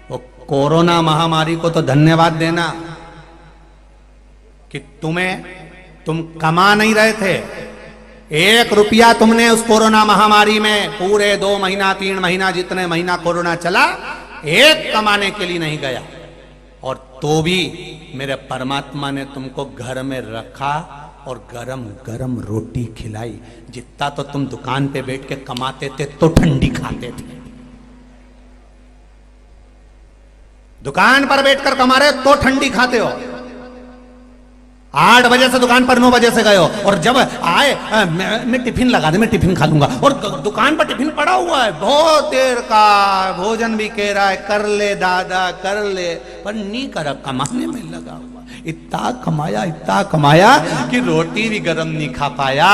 वो कोरोना महामारी को तो धन्यवाद देना कि तुम कमा नहीं रहे थे। 1 रुपया तुमने उस कोरोना महामारी में पूरे 2 महीना 3 महीना जितने महीना कोरोना चला, एक कमाने के लिए नहीं गया। और तो भी मेरे परमात्मा ने तुमको घर में रखा और गरम गरम रोटी खिलाई। जितना तो तुम दुकान पे बैठ के कमाते थे तो ठंडी खाते थे। दुकान पर बैठकर कमा रहे तो ठंडी खाते हो। 8 बजे से दुकान पर 9 बजे से गए हो और जब आए मैं टिफिन लगा दे, मैं टिफिन खा लूंगा, और दुकान पर टिफिन पड़ा हुआ है, बहुत देर का भोजन भी कह रहा है कर ले दादा कर ले, पर नहीं करा, कमाने में लगा हुआ। इतना कमाया कि रोटी भी गरम नहीं खा पाया।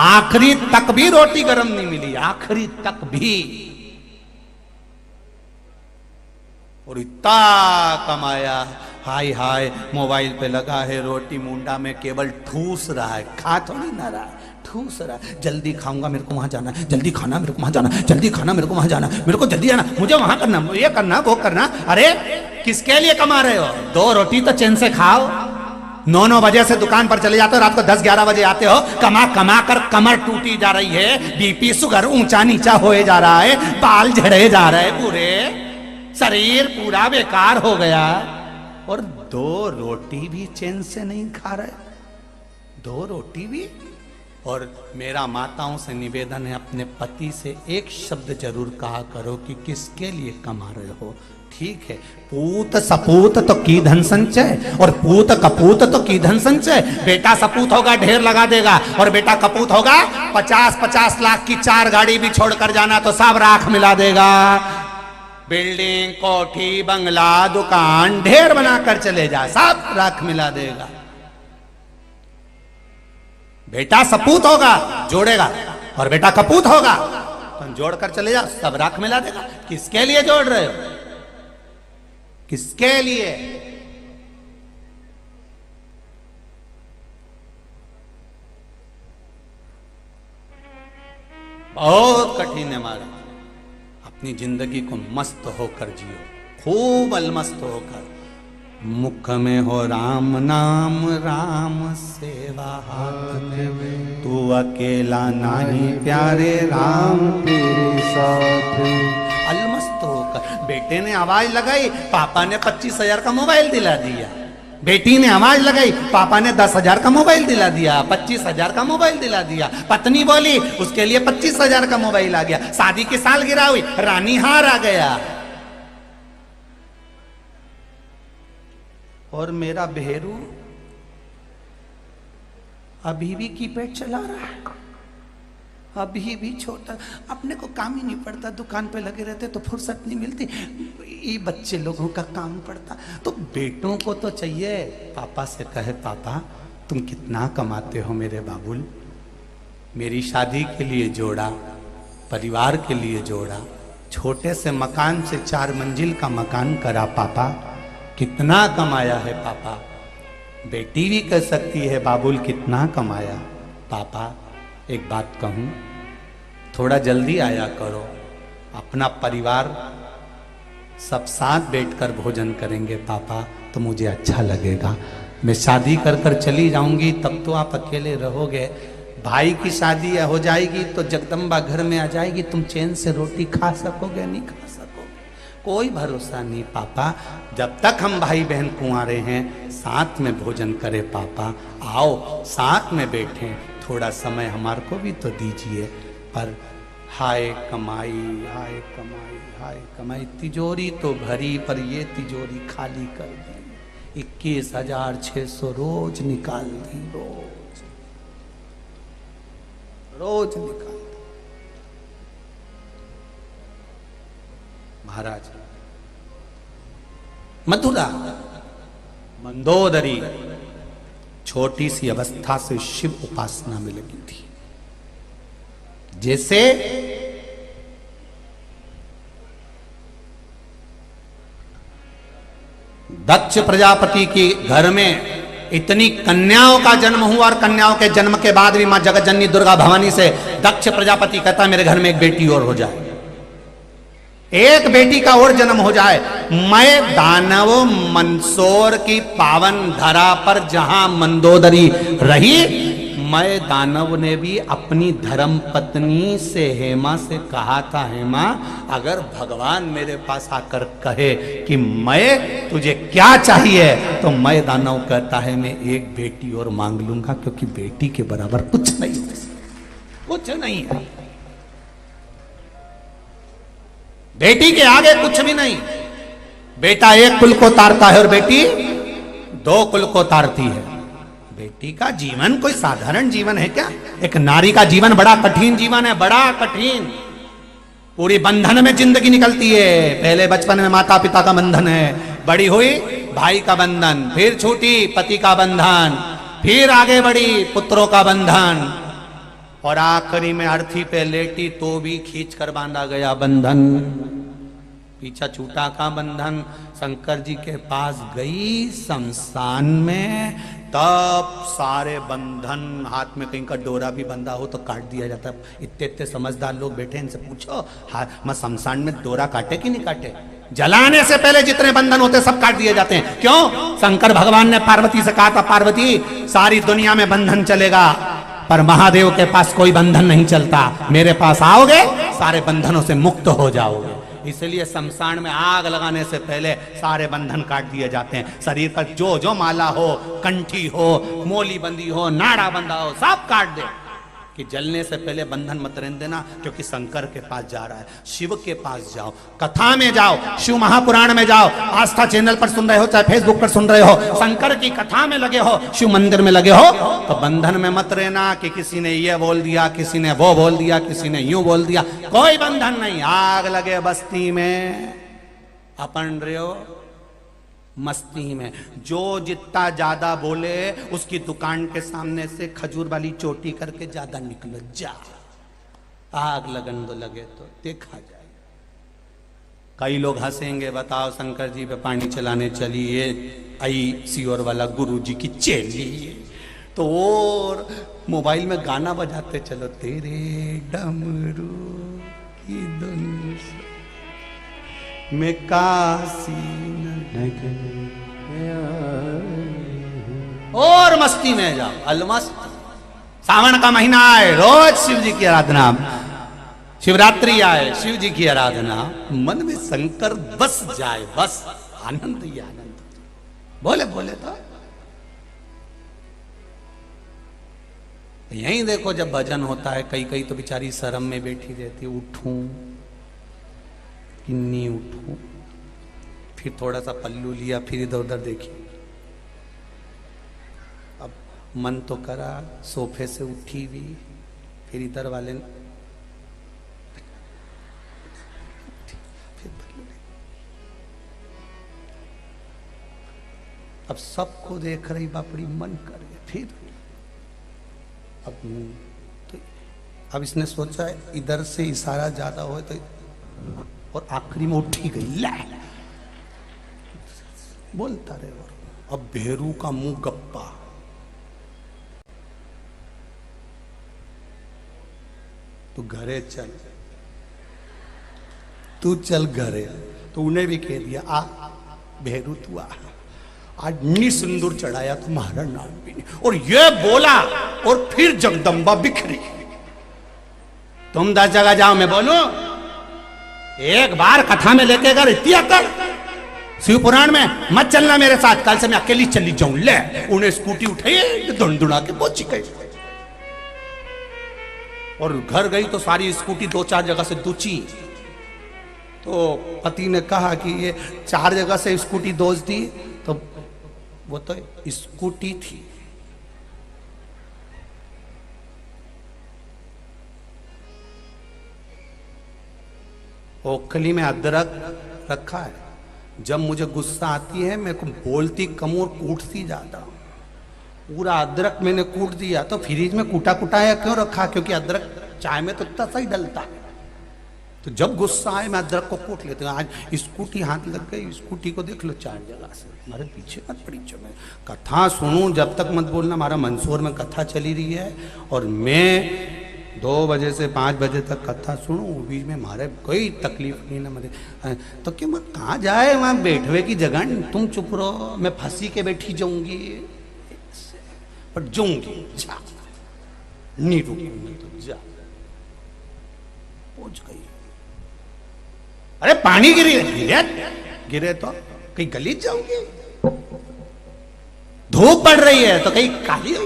आखिरी तक भी रोटी गरम नहीं मिली, आखिरी तक भी। और इतना कमाया, हाय हाय मोबाइल पे लगा है, रोटी मुंडा में केवल ठूस रहा है, खा थोड़ी ना रहा है, ठूस रहा है। जल्दी खाऊंगा, मेरे को वहां जाना, जल्दी खाना मेरे को वहां जाना, जल्दी खाना मेरे को वहां जाना, मेरे को जल्दी आना, मुझे वहां करना, ये करना वो करना। अरे किसके लिए कमा रहे हो? 2 रोटी तो चैन से खाओ। 9 बजे से दुकान पर चले जाते हो, रात को 10-11 बजे आते हो। कमा कर कमर टूटी जा रही है, बीपी शुगर ऊंचा नीचा होए जा रहा है, बाल झड़े जा रहे हैं, पूरे शरीर पूरा बेकार हो गया। और 2 रोटी भी चैन से नहीं खा रहे, 2 रोटी भी। और मेरा माताओं से निवेदन है, अपने पति से एक शब्द जरूर कहा करो कि किसके लिए कमा रहे हो। ठीक है, पूत सपूत तो की धन संचय, और पूत कपूत तो की धन संचय। बेटा सपूत होगा ढेर लगा देगा, और बेटा कपूत होगा 50-50 लाख की 4 गाड़ी भी छोड़कर जाना तो सब राख मिला देगा। बिल्डिंग कोठी बंगला दुकान ढेर बनाकर चले जा, सब राख मिला देगा। बेटा सपूत होगा जोड़ेगा, और बेटा कपूत होगा तो जोड़कर चले जा, सब राख मिला देगा। किसके लिए जोड़ रहे हो? किसके लिए? बहुत कठिन है हमारा। अपनी जिंदगी को मस्त होकर जियो, खूब अलमस्त होकर। मुख में हो राम नाम, राम सेवा हाथ में, तू अकेला नहीं प्यारे राम तेरे साथ। अलमस्त होकर। बेटे ने आवाज लगाई, पापा ने 25,000 का मोबाइल दिला दिया। बेटी ने आवाज लगाई, पापा ने 10,000 का मोबाइल दिला दिया, 25,000 का मोबाइल दिला दिया। पत्नी बोली, उसके लिए 25,000 का मोबाइल आ गया। शादी की सालगिरह हुई, रानी हार आ गया। और मेरा भेरू अभी भी कीपैड चला रहा है, अभी भी छोटा, अपने को काम ही नहीं पड़ता, दुकान पे लगे रहते तो फुर्सत नहीं मिलती, ये बच्चे लोगों का काम पड़ता। तो बेटों को तो चाहिए पापा से कहे, पापा तुम कितना कमाते हो मेरे बाबुल, मेरी शादी के लिए जोड़ा, परिवार के लिए जोड़ा, छोटे से मकान से 4 मंजिल का मकान करा, पापा कितना कमाया है पापा। बेटी भी कह सकती है, बाबुल कितना कमाया। पापा एक बात कहूं, थोड़ा जल्दी आया करो, अपना परिवार सब साथ बैठकर भोजन करेंगे पापा, तो मुझे अच्छा लगेगा। मैं शादी कर कर चली जाऊंगी तब तो आप अकेले रहोगे, भाई की शादी हो जाएगी तो जगदम्बा घर में आ जाएगी, तुम चैन से रोटी खा सकोगे नहीं खा सकोगे, कोई भरोसा नहीं पापा। जब तक हम भाई बहन कुंवारे हैं साथ में भोजन करें पापा, आओ साथ में बैठें, थोड़ा समय हमारे को भी तो दीजिए। पर हाय कमाई, हाय कमाई, हाय कमाई, तिजोरी तो भरी पर ये तिजोरी खाली कर दी। 21,600 रोज निकाल दी, रोज निकाल दी। महाराज मथुरा मंदोदरी छोटी सी अवस्था से शिव उपासना में लगी थी। जैसे दक्ष प्रजापति के घर में इतनी कन्याओं का जन्म हुआ, और कन्याओं के जन्म के बाद भी मां जगत जननी दुर्गा भवानी से दक्ष प्रजापति कहता मेरे घर में एक बेटी और हो जाए। एक बेटी का और जन्म हो जाए। मैं दानव मंदसौर की पावन धरा पर जहां मंदोदरी रही, मैं दानव ने भी अपनी धर्म पत्नी से हेमा से कहा था, हेमा अगर भगवान मेरे पास आकर कहे कि मैं तुझे क्या चाहिए, तो मैं दानव कहता है मैं एक बेटी और मांग लूंगा, क्योंकि बेटी के बराबर कुछ नहीं, कुछ नहीं है। बेटी के आगे कुछ भी नहीं। बेटा एक कुल को तारता है और बेटी दो कुल को तारती है। बेटी का जीवन कोई साधारण जीवन है क्या? एक नारी का जीवन बड़ा कठिन जीवन है, बड़ा कठिन। पूरी बंधन में जिंदगी निकलती है। पहले बचपन में माता पिता का बंधन है, बड़ी हुई भाई का बंधन, फिर छूटी पति का बंधन, फिर आगे बढ़ी पुत्रों का बंधन, और आखिरी में अर्थी पे लेटी तो भी खींच कर बांधा गया बंधन। पीछा छूटा का बंधन। शंकर जी के पास गई शमशान में, तब सारे बंधन, हाथ में कहीं का डोरा भी बंधा हो तो काट दिया जाता। इतने इतने समझदार लोग बैठे, इनसे पूछो मैं शमशान में डोरा काटे कि नहीं काटे? जलाने से पहले जितने बंधन होते सब काट दिए जाते हैं। क्यों? शंकर भगवान ने पार्वती से कहा था, पार्वती सारी दुनिया में बंधन चलेगा पर महादेव के पास कोई बंधन नहीं चलता, मेरे पास आओगे सारे बंधनों से मुक्त हो जाओगे। इसलिए शमशान में आग लगाने से पहले सारे बंधन काट दिए जाते हैं। शरीर पर जो जो माला हो, कंठी हो, मोली बंदी हो, नाड़ा बंधा हो, सब काट दे, कि जलने से पहले बंधन मत रहने देना, क्योंकि शंकर के पास जा रहा है। शिव के पास जाओ, कथा में जाओ, शिव महापुराण में जाओ, आस्था चैनल पर सुन रहे हो चाहे फेसबुक पर सुन रहे हो, शंकर की कथा में लगे हो, शिव मंदिर में लगे हो, तो बंधन में मत रहना कि किसी ने ये बोल दिया, किसी ने वो बोल दिया, किसी ने यूं बोल दिया। कोई बंधन नहीं। आग लगे बस्ती में, अपन रहो मस्ती में। जो जितना ज्यादा बोले उसकी दुकान के सामने से खजूर वाली चोटी करके ज्यादा निकलो, जा। आग लगन दो, लगे तो देखा जाए। कई लोग हंसेंगे, बताओ शंकर जी पे पानी चलाने चली ये आई सियोर वाला गुरु जी की चेली, तो और मोबाइल में गाना बजाते चलो, तेरे डमरू की धुन में काशी और मस्ती में जाओ, अलमस्त। सावन का महीना आए, रोज शिव जी की आराधना, शिवरात्रि आए, शिव जी की आराधना, मन में शंकर बस जाए, बस आनंद ही आनंद। बोले बोले तो यहीं देखो, जब भजन होता है कई कई तो बेचारी शर्म में बैठी रहती, उठूं कि नहीं उठूं, फिर थोड़ा सा पल्लू लिया, फिर इधर उधर देखी। अब मन तो करा, सोफे से उठी भी, फिर इधर वाले फिर पल्लू। अब सबको देख रही बापड़ी, मन करे फिर अब इसने सोचा इधर से इशारा ज्यादा हो तो, और आखिरी में उठी गई, ला बोलता रहे। और अब भेरू का मुंह गप्पा, तू घरे चल, तू चल घरे। तो उन्हें भी कह दिया, आ भेरू तू आ, आज नी सिंदूर चढ़ाया तुम्हारा नाम भी नहीं। और ये बोला और फिर जगदम्बा बिखरी। तुम 10 जगह जाओ, मैं बोलूं एक बार कथा में लेके अगर इतनी अकड़, शिव पुराण में मत चलना मेरे साथ, कल से मैं अकेली चली जाऊं। ले उन्हें स्कूटी उठाई, धुंधुना के पहुंची गई, और घर गई तो सारी स्कूटी 2-4 जगह से दूची। तो पति ने कहा कि ये 4 जगह से स्कूटी दोष दी, तो वो तो स्कूटी थी। ओखली में अदरक रखा है, जब मुझे गुस्सा आती है मैं बोलती कम और कूटती ज्यादा। पूरा अदरक मैंने कूट दिया, तो फ्रिज में कूटा कुटाया क्यों रखा? क्योंकि अदरक चाय में तो इतना सही डलता है। तो जब गुस्सा आए मैं अदरक को कूट लेती हूँ। आज स्कूटी हाथ लग गई, स्कूटी को देख लो 4 जगह से। हमारे पीछे मत पड़ी, मैं कथा सुनूं जब तक मत बोलना। हमारा मंदसौर में कथा चली रही है और मैं 2 बजे से 5 बजे तक कथा सुनू, बीच में मारे कोई तकलीफ नहीं ना मुझे। तो क्यों मैं कहाँ जाए, वहाँ बैठवे की जगह नहीं, तुम चुप रहो, मैं फंसी के बैठी जाऊंगी, पर जाऊंगी, जा नहीं रुकूंगी तो जा। पहुंच गई, अरे पानी गिरे तो कहीं गली जाऊंगी, धूप पड़ रही है तो कहीं काली।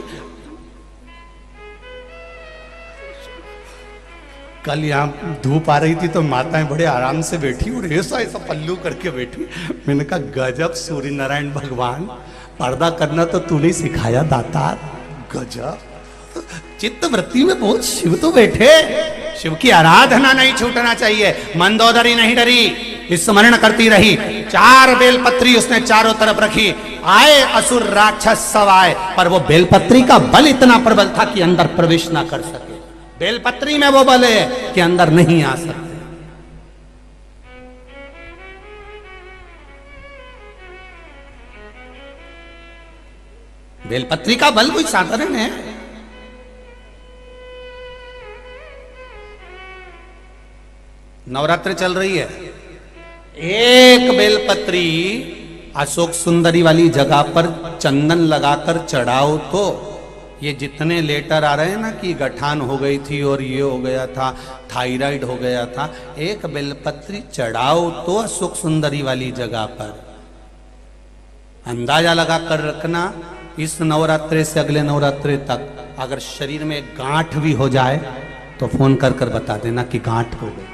कल यहाँ धूप आ रही थी तो माताएं बड़े आराम से बैठी और ऐसा ऐसा पल्लू करके बैठी। मैंने कहा गजब सूर्य नारायण भगवान, पर्दा करना तो तूने सिखाया दातार, गजब। चित्त वृत्ति में बहुत शिव तो बैठे, शिव की आराधना नहीं छूटना चाहिए। मंदोदरी नहीं डरी, स्मरण करती रही, 4 बेलपत्री उसने चारों तरफ रखी। आए असुर राक्षस सब आए, पर वो बेलपत्री का बल इतना प्रबल था कि अंदर प्रवेश ना कर सके। बेलपत्री में वो बल है कि अंदर नहीं आ सकते। बेलपत्री का बल कोई साधारण है? नवरात्र चल रही है, एक बेलपत्री अशोक सुंदरी वाली जगह पर चंदन लगाकर चढ़ाओ तो ये जितने लेटर आ रहे हैं ना कि गठान हो गई थी और ये हो गया था, थायराइड हो गया था, एक बेलपत्री चढ़ाओ तो अशोक सुंदरी वाली जगह पर। अंदाजा लगा कर रखना, इस नवरात्रे से अगले नवरात्रे तक अगर शरीर में गांठ भी हो जाए तो फोन कर कर बता देना कि गांठ हो गई।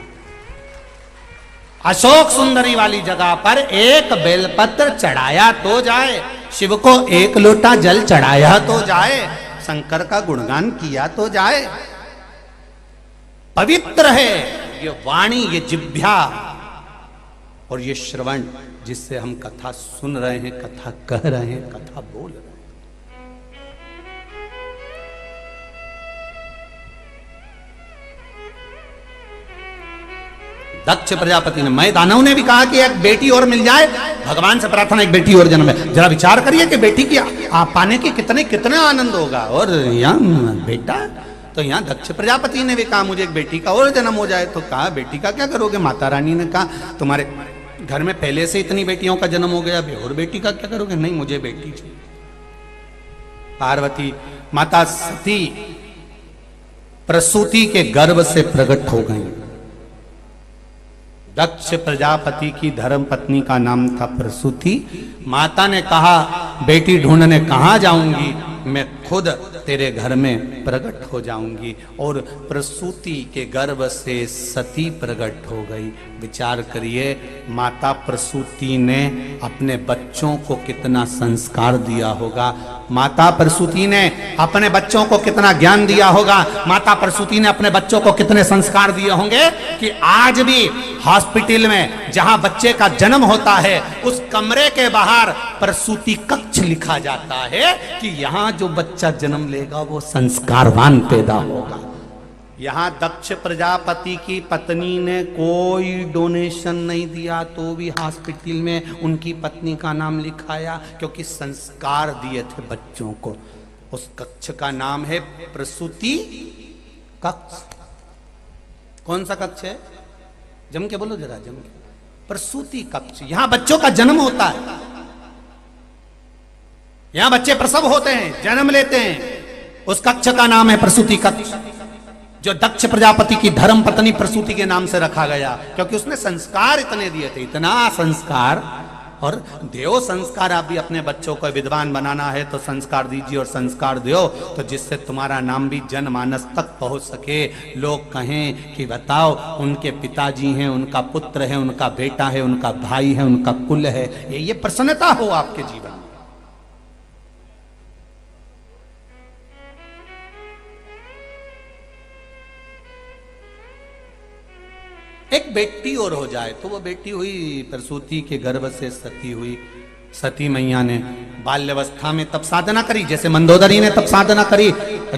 अशोक सुंदरी वाली जगह पर एक बेलपत्र चढ़ाया तो जाए, शिव को 1 लोटा जल चढ़ाया तो जाए, शंकर का गुणगान किया तो जाए। पवित्र है ये वाणी, ये जिह्वा और ये श्रवण, जिससे हम कथा सुन रहे हैं, कथा कह रहे हैं, कथा बोल रहे हैं। दक्ष प्रजापति ने, मैं दानव ने भी कहा कि एक बेटी और मिल जाए, भगवान से प्रार्थना एक बेटी और जन्म है। जरा विचार करिए कि बेटी की आप पाने के कितने आनंद होगा। और यहाँ बेटा, तो यहाँ दक्ष प्रजापति ने भी कहा मुझे एक बेटी का और जन्म हो जाए। तो कहा बेटी का क्या करोगे? माता रानी ने कहा तुम्हारे घर में पहले से इतनी बेटियों का जन्म हो गया, अभी और बेटी का क्या करोगे? नहीं, मुझे बेटी चाहिए। पार्वती माता सती प्रसूति के गर्भ से प्रकट हो गई। दक्ष प्रजापति की धर्म पत्नी का नाम था प्रसूति। माता ने कहा बेटी ढूंढने कहाँ जाऊंगी, मैं खुद तेरे घर में प्रकट हो जाऊंगी। और प्रसूति के गर्भ से सती प्रकट हो गई। विचार करिए, माता प्रसूति ने अपने बच्चों को कितना संस्कार दिया होगा, माता प्रसूति ने अपने बच्चों को कितना ज्ञान दिया होगा, माता प्रसूति ने अपने बच्चों को कितने संस्कार दिए होंगे कि आज भी हॉस्पिटल में जहां बच्चे का जन्म होता है उस कमरे के बाहर प्रसूति कक्ष लिखा जाता है कि यहां जो बच्चा जन्म लेगा वो संस्कारवान पैदा होगा। यहां दक्ष प्रजापति की पत्नी ने कोई डोनेशन नहीं दिया तो भी हॉस्पिटल में उनकी पत्नी का नाम लिखाया, क्योंकि संस्कार दिए थे बच्चों को। उस कक्ष का नाम है प्रसूति कक्ष। कौन सा कक्ष है? जम के बोलो जरा, जम के। प्रसूति कक्ष। यहां बच्चों का जन्म होता है, यहां बच्चे प्रसव होते हैं, जन्म लेते हैं। उस कक्ष का नाम है प्रसूति कक्ष, जो दक्ष प्रजापति की धर्म पत्नी प्रसूति के नाम से रखा गया, क्योंकि उसने संस्कार इतने दिए थे, इतना संस्कार। और देव संस्कार। आप भी अपने बच्चों को विद्वान बनाना है तो संस्कार दीजिए और संस्कार दो, तो जिससे तुम्हारा नाम भी जनमानस तक पहुंच सके। लोग कहें कि बताओ उनके पिताजी हैं, उनका पुत्र है, उनका बेटा है, उनका भाई है, उनका कुल है, ये प्रसन्नता हो आपके जीवन में। एक बेटी और हो जाए तो वो बेटी हुई प्रसूति के गर्भ से सती हुई। सती मैया ने बाल्यावस्था में तप साधना करी, जैसे मंदोदरी ने तप साधना करी।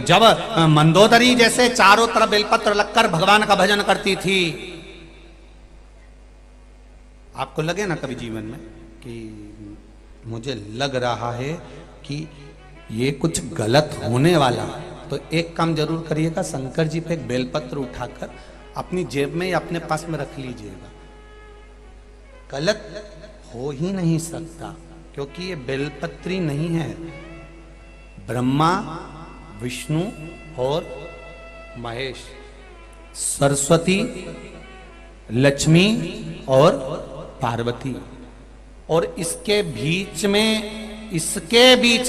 जब मंदोदरी जैसे चारों तरफ बेलपत्र लगकर भगवान का भजन करती थी, आपको लगे ना कभी जीवन में कि मुझे लग रहा है कि ये कुछ गलत होने वाला, तो एक काम जरूर करिएगा, शंकर जी पे एक बेलपत्र उठाकर अपनी जेब में या अपने पास में रख लीजिएगा। गलत हो ही नहीं सकता, क्योंकि ये बेलपत्री नहीं है। ब्रह्मा, विष्णु और महेश, सरस्वती, लक्ष्मी और पार्वती, और इसके बीच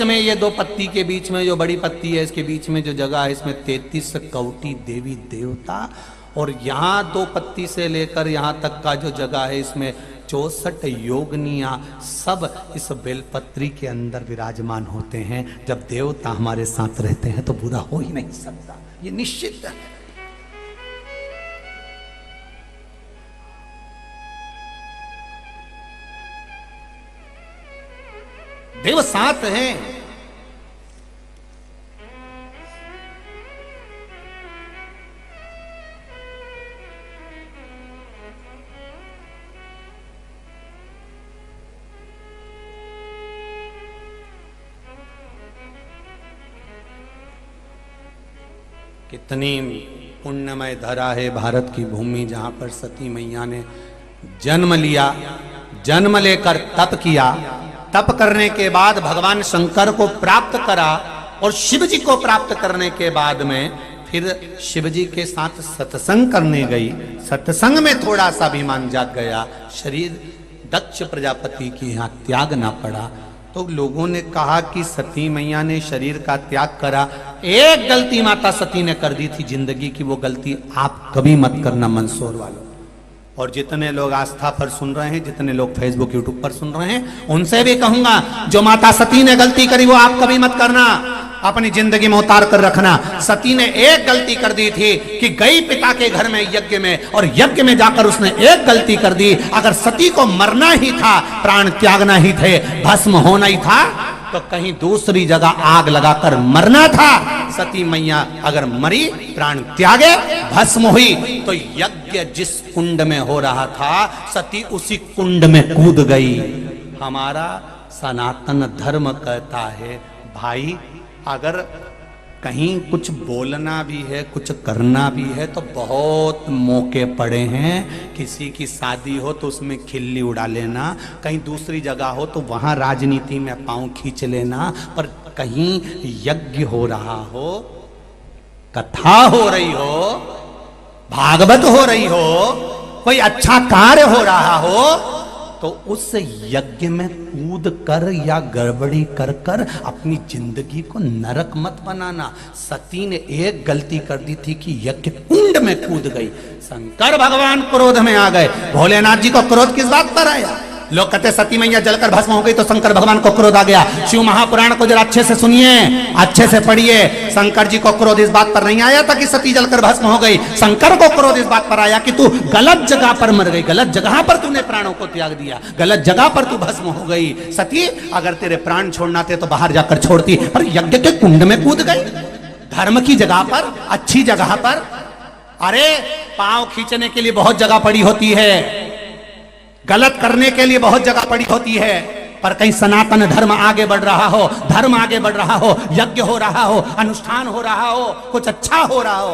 में ये दो पत्ती के बीच में जो बड़ी पत्ती है, इसके बीच में जो जगह है, इसमें 33 कौटी देवी देवता, और यहाँ दो पत्ती से लेकर यहाँ तक का जो जगह है, इसमें 64 योगनियां सब इस बेलपत्री के अंदर विराजमान होते हैं। जब देवता हमारे साथ रहते हैं तो बुरा हो ही नहीं सकता, ये निश्चित है। देव साथ हैं। कितनी पुण्यमय धरा है भारत की भूमि, जहां पर सती मैया ने जन्म लिया, जन्म लेकर तप किया, तप करने के बाद भगवान शंकर को प्राप्त करा, और शिव जी को प्राप्त करने के बाद में फिर शिव जी के साथ सत्संग करने गई। सत्संग में थोड़ा सा अभिमान जाग गया, शरीर दक्ष प्रजापति की यहाँ त्याग ना पड़ा, तो लोगों ने कहा कि सती मैया ने शरीर का त्याग करा। एक गलती माता सती ने कर दी थी जिंदगी की, वो गलती आप कभी मत करना मंदसौर वालों। और जितने लोग आस्था पर सुन रहे हैं, जितने लोग फेसबुक यूट्यूब पर सुन रहे हैं, उनसे भी कहूंगा, जो माता सती ने गलती करी वो आप कभी मत करना, अपनी जिंदगी में उतार कर रखना। सती ने एक गलती कर दी थी कि गई पिता के घर में यज्ञ में, और यज्ञ में जाकर उसने एक गलती कर दी। अगर सती को मरना ही था, प्राण त्यागना ही थे, भस्म होना ही था, तो कहीं दूसरी जगह आग लगाकर मरना था। सती मैया अगर मरी, प्राण त्यागे, भस्म हुई, तो यज्ञ जिस कुंड में हो रहा था, सती उसी कुंड में कूद गई। हमारा सनातन धर्म कहता है, भाई अगर कहीं कुछ बोलना भी है, कुछ करना भी है, तो बहुत मौके पड़े हैं। किसी की शादी हो तो उसमें खिल्ली उड़ा लेना, कहीं दूसरी जगह हो तो वहां राजनीति में पांव खींच लेना, पर कहीं यज्ञ हो रहा हो, कथा हो रही हो, भागवत हो रही हो, कोई अच्छा कार्य हो रहा हो, तो उस यज्ञ में कूद कर या गड़बड़ी कर कर अपनी जिंदगी को नरक मत बनाना। सती ने एक गलती कर दी थी कि यज्ञ कुंड में कूद गई। शंकर भगवान क्रोध में आ गए। भोलेनाथ जी को क्रोध किस बात पर आया? लोग कहते सती मैया जलकर भस्म हो गई तो शंकर भगवान को क्रोध आ गया। शिव महापुराण को जरा अच्छे से सुनिए, अच्छे से पढ़िए। शंकर जी को क्रोध इस बात पर नहीं आया था कि सती जलकर भस्म हो गई। शंकर को क्रोध इस बात पर आया कि तू गलत जगह पर मर गई, गलत जगह पर तूने प्राणों को त्याग दिया, गलत जगह पर तू भस्म हो गई। सती अगर तेरे प्राण छोड़ना थे तो बाहर जाकर छोड़ती, पर यज्ञ के कुंड में कूद गई, धर्म की जगह पर, अच्छी जगह पर। अरे पांव खींचने के लिए बहुत जगह पड़ी होती है, गलत करने के लिए बहुत जगह पड़ी होती है, पर कहीं सनातन धर्म आगे बढ़ रहा हो, धर्म आगे बढ़ रहा हो, यज्ञ हो रहा हो, अनुष्ठान हो रहा हो, कुछ अच्छा हो रहा हो,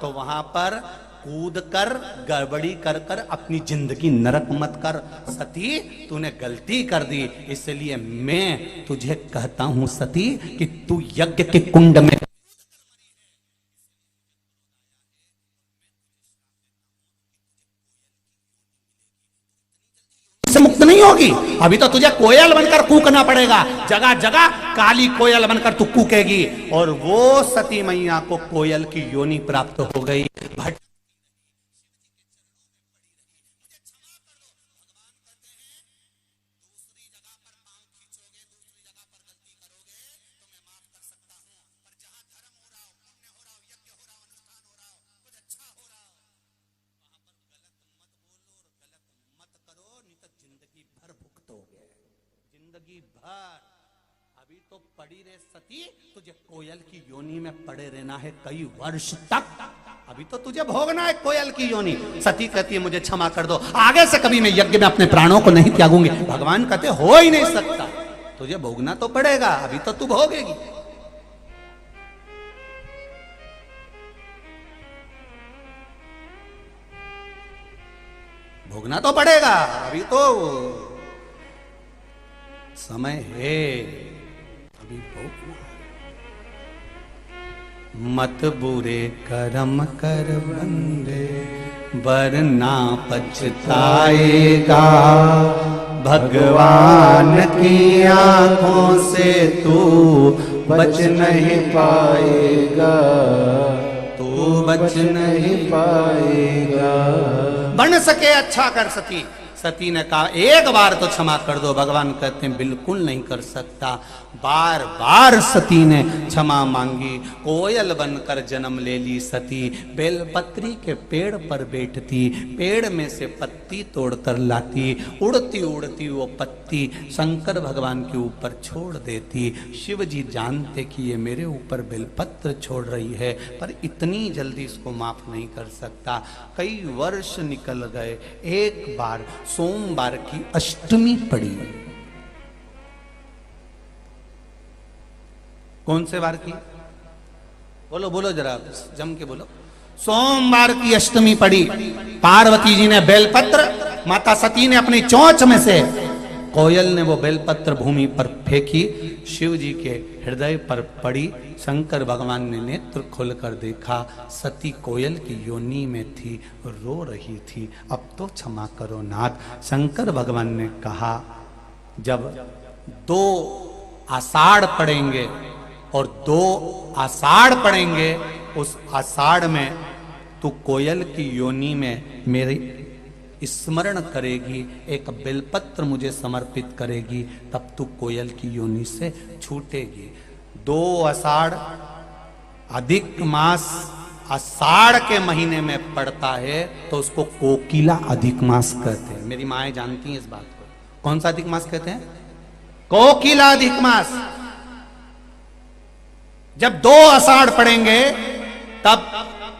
तो वहां पर कूद कर गड़बड़ी कर कर अपनी जिंदगी नरक मत कर। सती तूने गलती कर दी, इसलिए मैं तुझे कहता हूं सती कि तू यज्ञ के कुंड में से मुक्त नहीं होगी। अभी तो तुझे कोयल बनकर कूकना पड़ेगा, जगह जगह काली कोयल बनकर तू कूकेगी। और वो सती मैया को कोयल की योनि प्राप्त हो गई। अभी तो पड़ी रे सती, तुझे कोयल की योनि में पड़े रहना है कई वर्ष तक। अभी तो तुझे भोगना है कोयल की योनि। सती कहती है मुझे क्षमा कर दो, आगे से कभी मैं यज्ञ में अपने प्राणों को नहीं त्यागूंगी। भगवान कहते हो ही नहीं सकता, तुझे भोगना तो पड़ेगा, अभी तो तू भोगेगी। भोगना तो पड़ेगा, अभी तो समय है, अभी भोगना। मत बुरे कर्म कर बंदे, वरना पछताएगा। भगवान की आंखों से तू बच नहीं पाएगा, तू बच नहीं पाएगा। बन सके अच्छा कर सती। सती ने कहा एक बार तो क्षमा कर दो। भगवान कहते हैं बिल्कुल नहीं कर सकता। बार बार सती ने क्षमा मांगी। कोयल बनकर जन्म ले ली सती। बेलपत्री के पेड़ पर बैठती, पेड़ में से पत्ती तोड़कर लाती, उड़ती उड़ती वो पत्ती शंकर भगवान के ऊपर छोड़ देती। शिव जी जानते कि ये मेरे ऊपर बेलपत्र छोड़ रही है, पर इतनी जल्दी इसको माफ नहीं कर सकता। कई वर्ष निकल गए। एक बार सोमवार की अष्टमी पड़ी। कौन से वार की? बोलो बोलो जरा, जम के बोलो। सोमवार की अष्टमी पड़ी। पार्वती जी ने बेलपत्र, माता सती ने अपनी चोंच में से, कोयल ने वो बेलपत्र भूमि पर फेंकी, शिव जी के हृदय पर पड़ी। शंकर भगवान ने नेत्र खोलकर देखा, सती कोयल की योनि में थी, रो रही थी। अब तो क्षमा करो नाथ। शंकर भगवान ने कहा जब 2 आषाढ़ पड़ेंगे और 2 आषाढ़ पड़ेंगे, उस आषाढ़ में तू कोयल की योनि में मेरी स्मरण करेगी, एक बेलपत्र मुझे समर्पित करेगी, तब तू कोयल की योनि से छूटेगी। 2 आषाढ़ अधिक मास आषाढ़ के महीने में पड़ता है, तो उसको कोकिला अधिक मास कहते हैं। मेरी माएँ जानती हैं इस बात को। कौन सा अधिक मास कहते हैं? कोकिला अधिक मास। जब 2 आषाढ़ पड़ेंगे, तब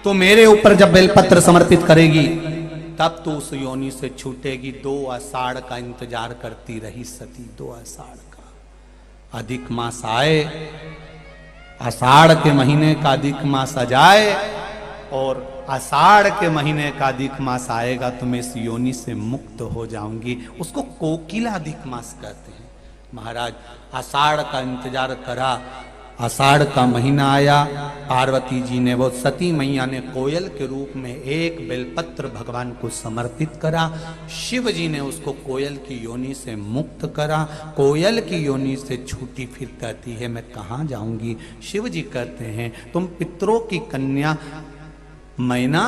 तू मेरे ऊपर जब बेलपत्र समर्पित करेगी, तब तू उस योनि से छूटेगी। 2 आषाढ़ का इंतजार करती रही सती। 2 आषाढ़ का अधिक मास आए, आषाढ़ के महीने का अधिक मास आ जाए, और आषाढ़ के महीने का अधिक मास आएगा तो मैं इस योनि से मुक्त हो जाऊंगी। उसको कोकिला अधिक मास कहते हैं। महाराज आषाढ़ का इंतजार करा, आषाढ़ का महीना आया, पार्वती जी ने, वो सती मैया ने कोयल के रूप में एक बेलपत्र भगवान को समर्पित करा। शिव जी ने उसको कोयल की योनि से मुक्त करा। कोयल की योनि से छूटी फिर कहती है मैं कहाँ जाऊंगी। शिव जी कहते हैं तुम पितरों की कन्या मैना,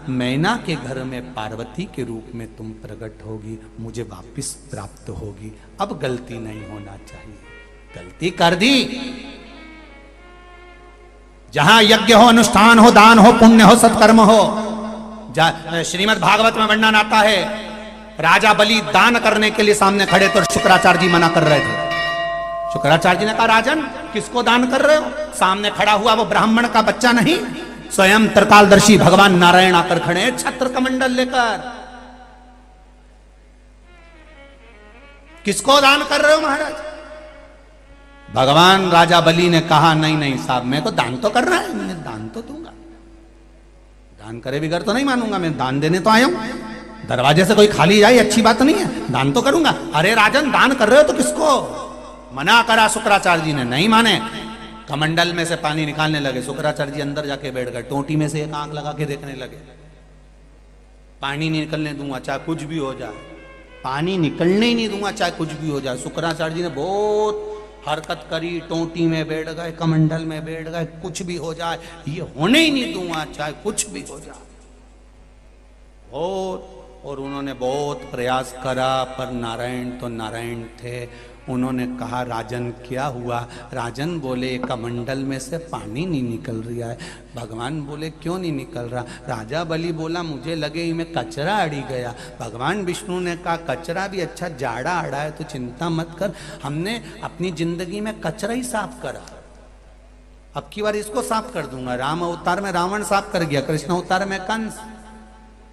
मैना के घर में पार्वती के रूप में तुम प्रकट होगी, मुझे वापस प्राप्त होगी। अब गलती नहीं होना चाहिए। गलती कर दी। जहां यज्ञ हो, अनुष्ठान हो, दान हो, पुण्य हो, सत्कर्म हो। श्रीमद् भागवत में वर्णन आता है, राजा बलि दान करने के लिए सामने खड़े तो शुक्राचार्य जी मना कर रहे थे। शुक्राचार्य जी ने कहा राजन किसको दान कर रहे हो? सामने खड़ा हुआ वो ब्राह्मण का बच्चा नहीं, स्वयं त्रिकालदर्शी भगवान नारायण आकर खड़े हैं छत्र कमंडल लेकर। किसको दान कर रहे हो महाराज? भगवान राजा बलि ने कहा नहीं नहीं साहब, मैं तो दान तो कर रहा है, मैं दान तो दूंगा, दान करे बिगड़ तो नहीं मानूंगा, मैं दान देने तो आया हूं। दरवाजे से कोई खाली जाए अच्छी बात नहीं है, दान तो करूंगा। अरे राजन दान कर रहे हो तो किसको? मना करा शुक्राचार्य जी ने, नहीं माने। कमंडल में से पानी निकालने लगे। शुक्राचार्य जी अंदर जाके बैठ गए, टोटी में से एक आंख लगा के देखने लगे। पानी नहीं निकलने दूंगा चाहे कुछ भी हो जाए, पानी निकलने ही नहीं दूंगा चाहे कुछ भी हो जाए। शुक्राचार्य जी ने बहुत हरकत करी, टोटी में बैठ गए, कमंडल में बैठ गए, कुछ भी हो जाए ये होने ही नहीं दूंगा चाहे कुछ भी हो जाए। और उन्होंने बहुत प्रयास करा, पर नारायण तो नारायण थे। उन्होंने कहा राजन क्या हुआ? राजन बोले कमंडल में से पानी नहीं निकल रहा है। भगवान बोले क्यों नहीं निकल रहा? राजा बलि बोला मुझे लगे में कचरा अड़ी गया। भगवान विष्णु ने कहा कचरा भी अच्छा, जाड़ा अड़ा है तो चिंता मत कर, हमने अपनी जिंदगी में कचरा ही साफ करा, अब की बार इसको साफ कर दूंगा। राम अवतार में रावण साफ कर गया, कृष्ण अवतार में कंस,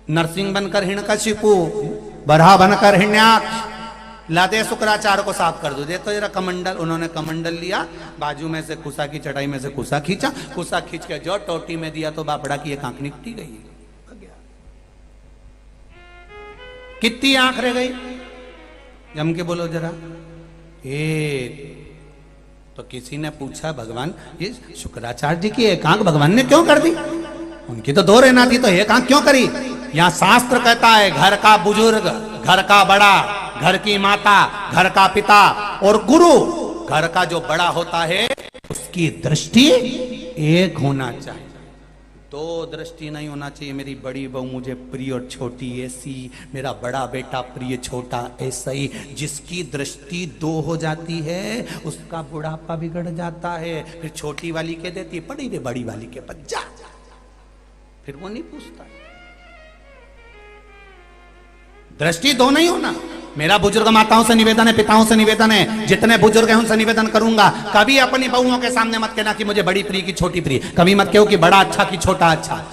नरसिंह बनकर हिरण्यकशिपु, बरहा बनकर हिरण्याक्ष, लादे शुक्राचार्य को साफ कर दो। देखो जरा कमंडल। उन्होंने कमंडल लिया, बाजू में से कुसा की चटाई में से कुसा खींचा, कुसा खींच के जो टोटी में दिया तो बापड़ा की एक आंख निकटी गई। कितनी आंख रह गई? जम के बोलो जरा। एक। तो किसी ने पूछा भगवान ये शुक्राचार्य जी की एक आंख भगवान ने क्यों कर दी? उनकी तो दो रहना थी, तो एक आंख क्यों करी? यहां शास्त्र कहता है घर का बुजुर्ग, घर का बड़ा, घर की माता, घर का पिता और गुरु, घर का जो बड़ा होता है उसकी दृष्टि एक होना चाहिए, दो दृष्टि नहीं होना चाहिए। मेरी बड़ी बहू मुझे प्रिय और छोटी ऐसी, मेरा बड़ा बेटा प्रिय छोटा ऐसा ही। जिसकी दृष्टि दो हो जाती है उसका बुढ़ापा बिगड़ जाता है। फिर छोटी वाली कह देती है पड़ी रे बड़ी वाली के पास जा, फिर वो नहीं पूछता। दृष्टि दो नहीं होना। मेरा बुजुर्ग माताओं से निवेदन है, पिताओं से निवेदन है, जितने बुजुर्ग हैं उनसे निवेदन करूंगा, कभी अपनी बहुओं के सामने मत कहना कि मुझे बड़ी प्रिय की छोटी प्रिय। कभी मत कहो कि बड़ा अच्छा कि छोटा अच्छा।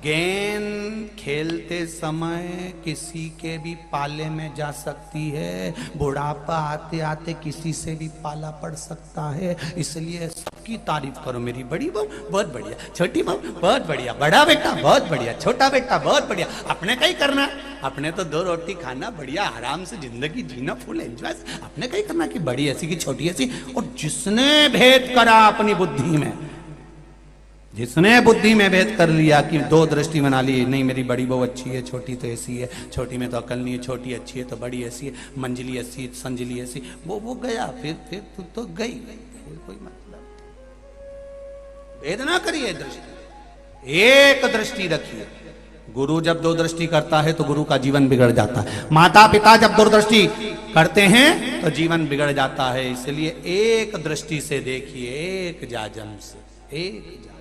गेंद खेलते समय किसी के भी पाले में जा सकती है, बुढ़ापा आते आते किसी से भी पाला पड़ सकता है। इसलिए सबकी तारीफ करो। मेरी बड़ी बहू बहुत बढ़िया, छोटी बहू बहुत बढ़िया, बड़ा बेटा बहुत बढ़िया, छोटा बेटा बहुत बढ़िया। अपने कहीं करना, अपने तो दो रोटी खाना, बढ़िया आराम से जिंदगी जीना, फुल एंजॉय। अपने कहीं करना कि बड़ी ऐसी की छोटी ऐसी। और जिसने भेद करा अपनी बुद्धि में, जिसने बुद्धि में भेद कर लिया कि दो दृष्टि बना ली, नहीं मेरी बड़ी बहू अच्छी है, छोटी तो ऐसी है, छोटी में तो अकल नहीं है, छोटी अच्छी है तो बड़ी ऐसी है, मंजली ऐसी संजली ऐसी, वो गया। फिर तू तो गई, फिर कोई मतलब। भेद ना करिए दृष्टि, एक दृष्टि रखिए। गुरु जब दो दृष्टि करता है तो गुरु का जीवन बिगड़ जाता है। माता पिता जब दूरदृष्टि करते हैं तो जीवन बिगड़ जाता है। इसलिए एक दृष्टि से देखिए, एक जाजम से, एक जाजम।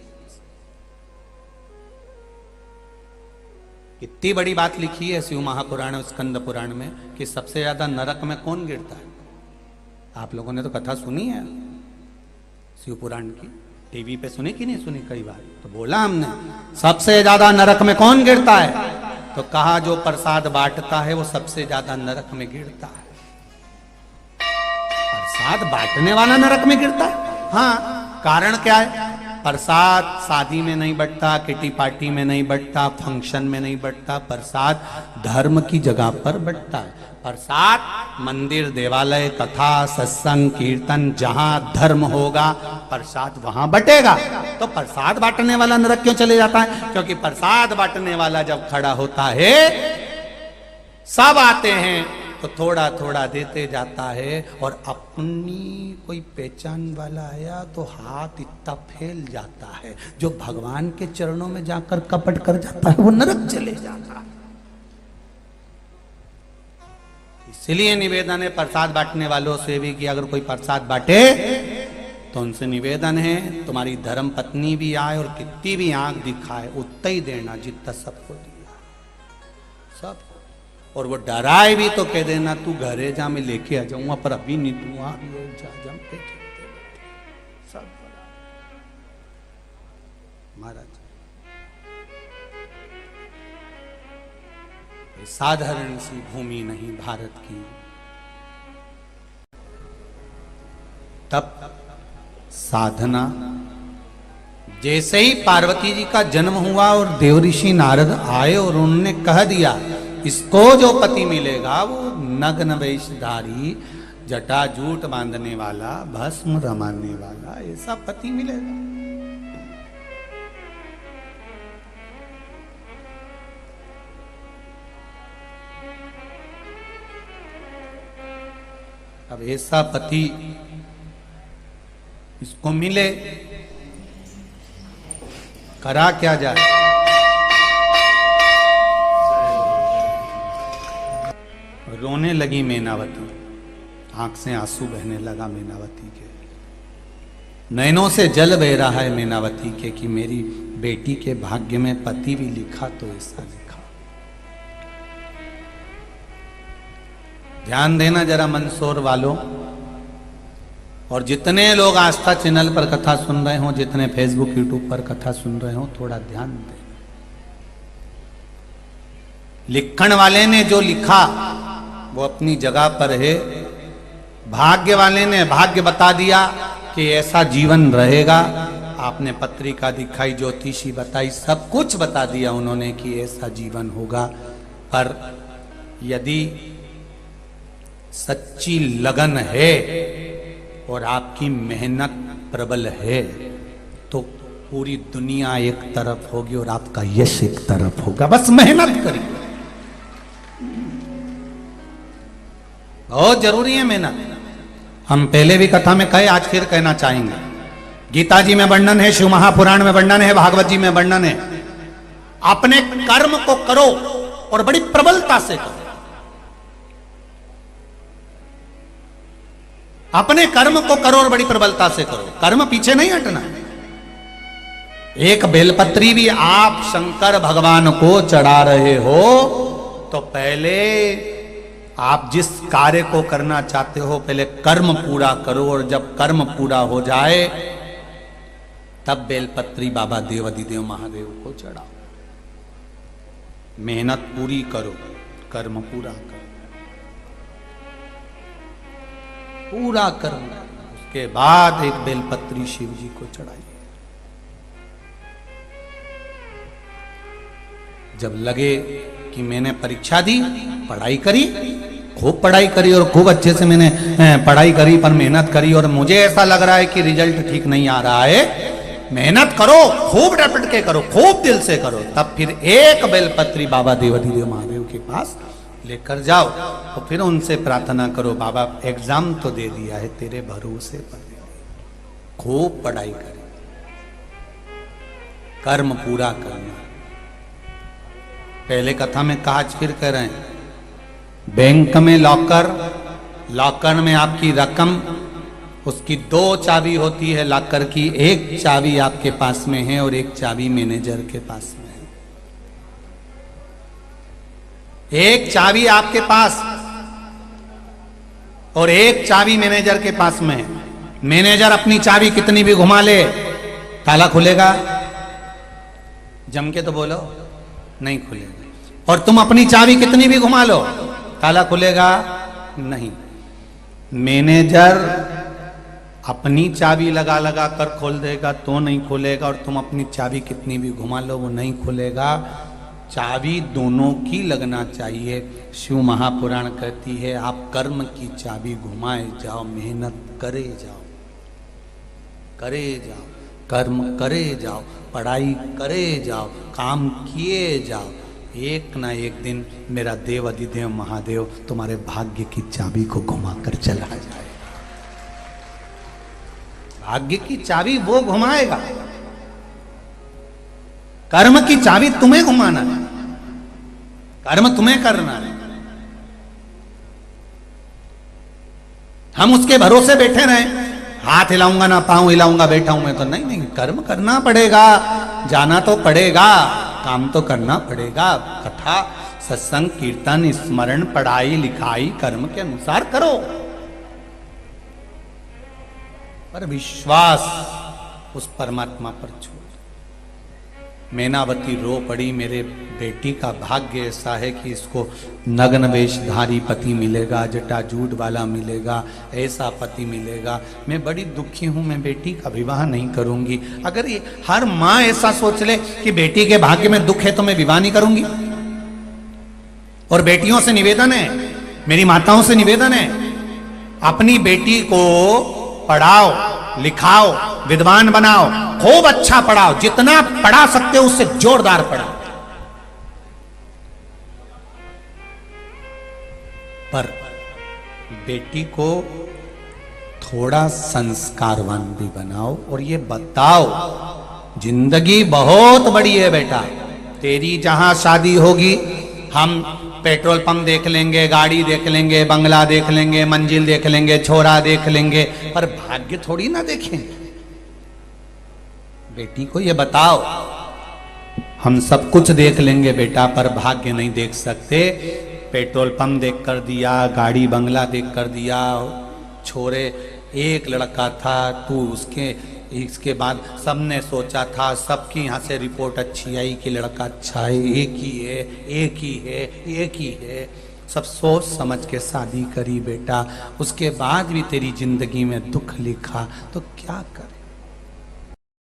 कितनी बड़ी बात लिखी है शिव महापुराण और स्कंद पुराण में कि सबसे ज्यादा नरक में कौन गिरता है। आप लोगों ने तो कथा सुनी है शिव पुराण की, टीवी पे सुनी कि नहीं सुनी? कई बार तो बोला हमने, सबसे ज्यादा नरक में कौन गिरता है? तो कहा जो प्रसाद बांटता है वो सबसे ज्यादा नरक में गिरता है। प्रसाद बांटने वाला नरक में गिरता है। हाँ, कारण क्या है? प्रसाद शादी में नहीं बंटता, किटी पार्टी में नहीं बंटता, फंक्शन में नहीं बंटता। प्रसाद धर्म की जगह पर बंटता है। प्रसाद मंदिर, देवालय, कथा, सत्संग, कीर्तन, जहां धर्म होगा प्रसाद वहां बटेगा। तो प्रसाद बांटने वाला नरक क्यों चले जाता है? क्योंकि प्रसाद बांटने वाला जब खड़ा होता है, सब आते हैं तो थोड़ा थोड़ा देते जाता है, और अपनी कोई पहचान वाला आया तो हाथ इतना फैल जाता है। जो भगवान के चरणों में जाकर कपट कर जाता है वो नरक चले जाता है। इसलिए निवेदन है प्रसाद बांटने वालों से भी कि अगर कोई प्रसाद बांटे तो उनसे निवेदन है तुम्हारी धर्म पत्नी भी आए और कितनी भी आंख दिखाए उतना ही देना जितना सबको दिया सब। और वो डराए भी तो कह देना तू घरे जा, मैं लेके आ जाऊंगा, पर अभी नहीं, तू वहां जा पे सब महाराज। साधारण सी भूमि नहीं भारत की। तब साधना, जैसे ही पार्वती जी का जन्म हुआ और देवऋषि नारद आए और उन्होंने कह दिया इसको जो पति मिलेगा वो नग्न वेशधारी, जटा जूट बांधने वाला, भस्म रमाने वाला, ऐसा पति मिलेगा। अब ऐसा पति इसको मिले, करा क्या जाए? रोने लगी मैनावती, आंख से आंसू बहने लगा मैनावती के, नैनों से जल बह रहा है मैनावती के कि मेरी बेटी के भाग्य में पति भी लिखा तो ऐसा लिखा। ध्यान देना जरा मंदसौर वालों, और जितने लोग आस्था चैनल पर कथा सुन रहे हो, जितने फेसबुक यूट्यूब पर कथा सुन रहे हो, थोड़ा ध्यान दें। लिखण वाले ने जो लिखा वो अपनी जगह पर है, भाग्य वाले ने भाग्य बता दिया कि ऐसा जीवन रहेगा। आपने पत्रिका दिखाई, ज्योतिषी बताई, सब कुछ बता दिया उन्होंने कि ऐसा जीवन होगा। पर यदि सच्ची लगन है और आपकी मेहनत प्रबल है तो पूरी दुनिया एक तरफ होगी और आपका यश एक तरफ होगा। बस मेहनत करिए, बहुत जरूरी है मेहनत। हम पहले भी कथा में कहे, आज फिर कहना चाहेंगे। गीता जी में वर्णन है, शिव महापुराण में वर्णन है, भागवत जी में वर्णन है। अपने कर्म को करो और बड़ी प्रबलता से करो। अपने कर्म को करो और बड़ी प्रबलता से करो, कर्म पीछे नहीं हटना। एक बेलपत्री भी आप शंकर भगवान को चढ़ा रहे हो तो पहले आप जिस कार्य को करना चाहते हो पहले कर्म पूरा करो, और जब कर्म पूरा हो जाए तब बेलपत्री बाबा देवाधिदेव महादेव को चढ़ाओ। मेहनत पूरी करो, कर्म पूरा करो, पूरा कर्म, उसके बाद एक बेलपत्री शिव जी को चढ़ाइए। जब लगे कि मैंने परीक्षा दी, पढ़ाई करी, खूब पढ़ाई करी और खूब अच्छे से मैंने पढ़ाई करी पर मेहनत करी और मुझे ऐसा लग रहा है कि रिजल्ट ठीक नहीं आ रहा है, मेहनत करो, खूब डट के करो, खूब दिल से करो, तब फिर एक बेलपत्री बाबा देवाधिदेव महादेव के पास लेकर जाओ और फिर उनसे प्रार्थना करो, बाबा एग्जाम तो दे दिया है, तेरे भरोसे पर खूब पढ़ाई करें, कर्म पूरा करना। पहले कथा में कहा, आज फिर कह रहे हैं, बैंक में लॉकर, लॉकर में आपकी रकम, उसकी 2 चाबी होती है लॉकर की, एक चाबी आपके पास में है और एक चाबी मैनेजर के पास में है। एक चाबी आपके पास और एक चाबी मैनेजर के पास में है। मैनेजर अपनी चाबी कितनी भी घुमा ले, ताला खुलेगा? जम के तो बोलो, नहीं खुलेगा। और तुम अपनी चाबी कितनी भी घुमा लो, ताला खुलेगा? नहीं। मैनेजर अपनी चाबी लगा लगा कर खोल देगा तो नहीं खुलेगा, और तुम अपनी चाबी कितनी भी घुमा लो वो नहीं खुलेगा। चाबी दोनों की लगना चाहिए। शिव महापुराण कहती है, आप कर्म की चाबी घुमाए जाओ, मेहनत करे जाओ, करे जाओ, कर्म करे जाओ, पढ़ाई करे जाओ, काम किए जाओ। एक ना एक दिन मेरा देव अधिदेव महादेव तुम्हारे भाग्य की चाबी को घुमाकर चला जाए। भाग्य की चाबी वो घुमाएगा, कर्म की चाबी तुम्हें घुमाना है, कर्म तुम्हें करना है। हम उसके भरोसे बैठे रहे, हाथ हिलाऊंगा ना पांव हिलाऊंगा बैठा हूं मैं तो नहीं, नहीं, कर्म करना पड़ेगा, जाना तो पड़ेगा, काम तो करना पड़ेगा। कथा सत्संग कीर्तन स्मरण पढ़ाई लिखाई कर्म के अनुसार करो, पर विश्वास उस परमात्मा पर छोड़। मैनावती रो पड़ी, मेरे बेटी का भाग्य ऐसा है कि इसको नग्न वेशधारी पति मिलेगा, जटाजूट वाला मिलेगा, ऐसा पति मिलेगा। मैं बड़ी दुखी हूं, मैं बेटी का विवाह नहीं करूंगी। अगर ये हर माँ ऐसा सोच ले कि बेटी के भाग्य में दुख है तो मैं विवाह नहीं करूंगी। और बेटियों से निवेदन है, मेरी माताओं से निवेदन है, अपनी बेटी को पढ़ाओ लिखाओ, विद्वान बनाओ, खूब अच्छा पढ़ाओ, जितना पढ़ा सकते हो उससे जोरदार पढ़ाओ। पर बेटी को थोड़ा संस्कारवान भी बनाओ और ये बताओ, जिंदगी बहुत बड़ी है बेटा, तेरी जहां शादी होगी हम पेट्रोल पंप देख लेंगे, गाड़ी देख लेंगे, बंगला देख लेंगे, मंजिल देख लेंगे, छोरा देख लेंगे, पर भाग्य थोड़ी ना देखें। बेटी को ये बताओ, हम सब कुछ देख लेंगे बेटा पर भाग्य नहीं देख सकते। पेट्रोल पंप देख कर दिया, गाड़ी बंगला देख कर दिया, छोरे एक लड़का था, तू इसके बाद सबने सोचा था, सबकी यहाँ से रिपोर्ट अच्छी आई कि लड़का अच्छा है, एक ही है, एक ही है, एक ही है। सब सोच समझ के शादी करी बेटा, उसके बाद भी तेरी जिंदगी में दुख लिखा तो क्या करे।